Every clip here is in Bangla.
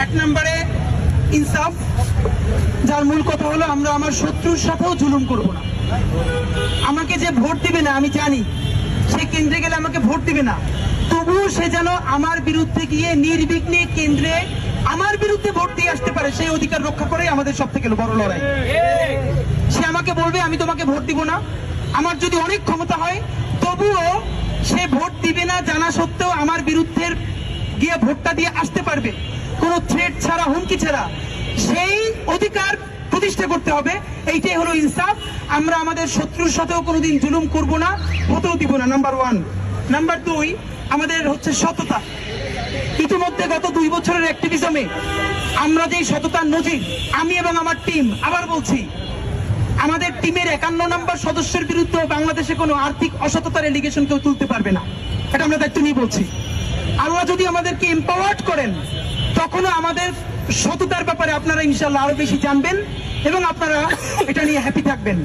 এক নম্বরে ইনসাফ, যার মূল কথা হলো আমরা আমার শত্রুর সাথেও জুলুম করব না। আমাকে যে ভোট দিবে না, আমি জানি সে কেন্দ্রে গেলে আমাকে ভোট দিবে না, তবুও সে যেন আমার বিরুদ্ধে গিয়ে নির্বিঘ্নে কেন্দ্রে আমার বিরুদ্ধে ভোট দিয়ে আসতে পারে, সেই অধিকার রক্ষা করেই আমাদের সব থেকে বড় লড়াই। সে আমাকে বলবে আমি তোমাকে ভোট দিব না, আমার যদি অনেক ক্ষমতা হয় তবুও সে ভোট দিবে না জানা সত্ত্বেও আমার বিরুদ্ধে গিয়ে ভোটটা দিয়ে আসতে পারবে, কোনো থ্রেট ছাড়া, হুমকি ছাড়া। সেই অধিকার প্রতিষ্ঠা করতে হবে, এইটাই হলো ইনসাফ। আমরা আমাদের শত্রুর সাথেও কোনোদিন জুলুম করব না, হতেও দিব না, নাম্বার 1। নাম্বার 2, আমাদের হচ্ছে সততা। ইতিমধ্যে গত 2 বছরের অ্যাক্টিভিজমে আমরা যে সততার নজির, আমি এবং আমার টিম, আবার বলছি, আমাদের টিমের 51 নম্বর সদস্যের বিরুদ্ধে বাংলাদেশে কোনো আর্থিক অসততার এলিগেশন কেউ তুলতে পারবে না, এটা আমরা দায়িত্ব নিয়ে বলছি। আল্লাহ যদি আমাদেরকে এম্পাওয়ার্ড করেন, তখনও আমাদের সততার ব্যাপারে আপনারা ইনশাআল্লাহ আরো বেশি জানবেন এবং আপনারা এটা নিয়ে হ্যাপি থাকবেন।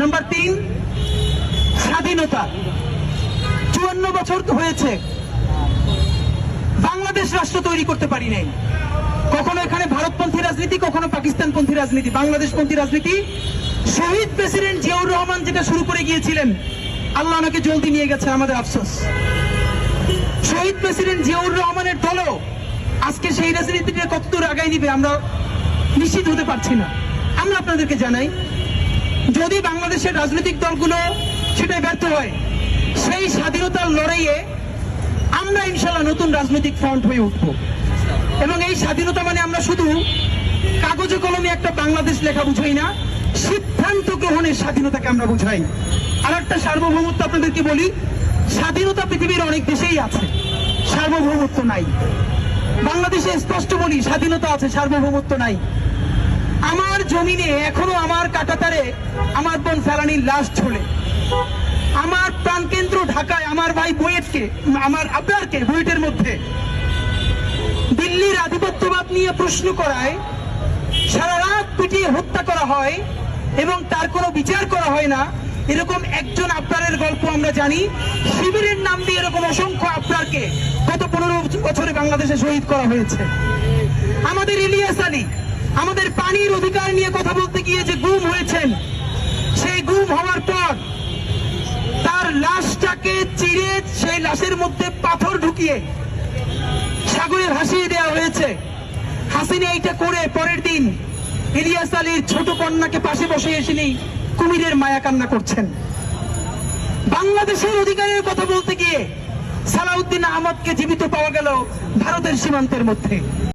নাম্বার 3, স্বাধীনতা। 54 বছর হয়েছে বাংলাদেশ রাষ্ট্র তৈরি করতে পারি নাই। কখনো এখানে ভারতপন্থী রাজনীতি, কখনো পাকিস্তানপন্থী রাজনীতি, বাংলাদেশপন্থী রাজনীতি। শহীদ প্রেসিডেন্ট জিয়াউর রহমান যেটা শুরু করে গিয়েছিলেন, আল্লাহ ওনাকে জলদি নিয়ে গেছে, আমাদের আফসোস। শহীদ প্রেসিডেন্ট জিয়াউর রহমানের দলও আজকে সেই রাজনীতিটা কতদূর আগায় নিবে আমরা নিশ্চিত হতে পারছি না। আমরা আপনাদেরকে জানাই, যদি বাংলাদেশের রাজনৈতিক দলগুলো সেটাই ব্যর্থ হয়, সেই স্বাধীনতার লড়াইয়ে আমরা ইনশাআল্লাহ নতুন রাজনৈতিক ফ্রন্ট হয়ে উঠব। এবং এই স্বাধীনতা মানে আমরা শুধু কাগজে কলমে একটা বাংলাদেশ লেখা বুঝাই না, সিদ্ধান্ত গ্রহণের স্বাধীনতাকে আমরা বুঝাই। আর একটা সার্বভৌমত্ব আপনাদেরকে বলি, স্বাধীনতা পৃথিবীর অনেক দেশেই আছে, সার্বভৌমত্ব নাই। বাংলাদেশে স্পষ্ট বলি, স্বাধীনতা আছে, সার্বভৌমত্ব নাই। আমার জমিনে এখনো আমার কাঁটাতারে আমার বোন ফেলানির লাশ ঝোলে। আমার প্রাণকেন্দ্র ঢাকায় আমার ভাই বুয়েটকে, আমার আবরারকে বুয়েটের মধ্যে দিল্লির আধিপত্যবাদ নিয়ে প্রশ্ন করায় সারা রাত পিটিয়ে হত্যা করা হয় এবং তার কোনো বিচার করা হয় না। এরকম একজন আবরারের গল্প আমরা জানি। শিবিরের নাম দিয়ে এরকম অসংখ্য আবরারকে গত 15 বছরে বাংলাদেশে শহীদ করা হয়েছে। আমাদের ইলিয়াস আলী আমাদের পানির অধিকার নিয়ে কথা বলতে গিয়ে যে গুম হয়েছেন, সেই গুম হওয়ার পর তার লাশটাকে চিরে সেই লাশের মধ্যে পাথর ঢুকিয়ে সাগরে ভাসিয়ে দেওয়া হয়েছে। হাসিনা এইটা করে পরের দিন ইলিয়াস আলীর ছোট কন্যাকে পাশে বসে এসেনি কুমিরের মায়া কান্না করছেন। বাংলাদেশের অধিকারের কথা বলতে গিয়ে সালাউদ্দিন আহমদকে জীবিত পাওয়া গেল ভারতের সীমান্তের মধ্যে।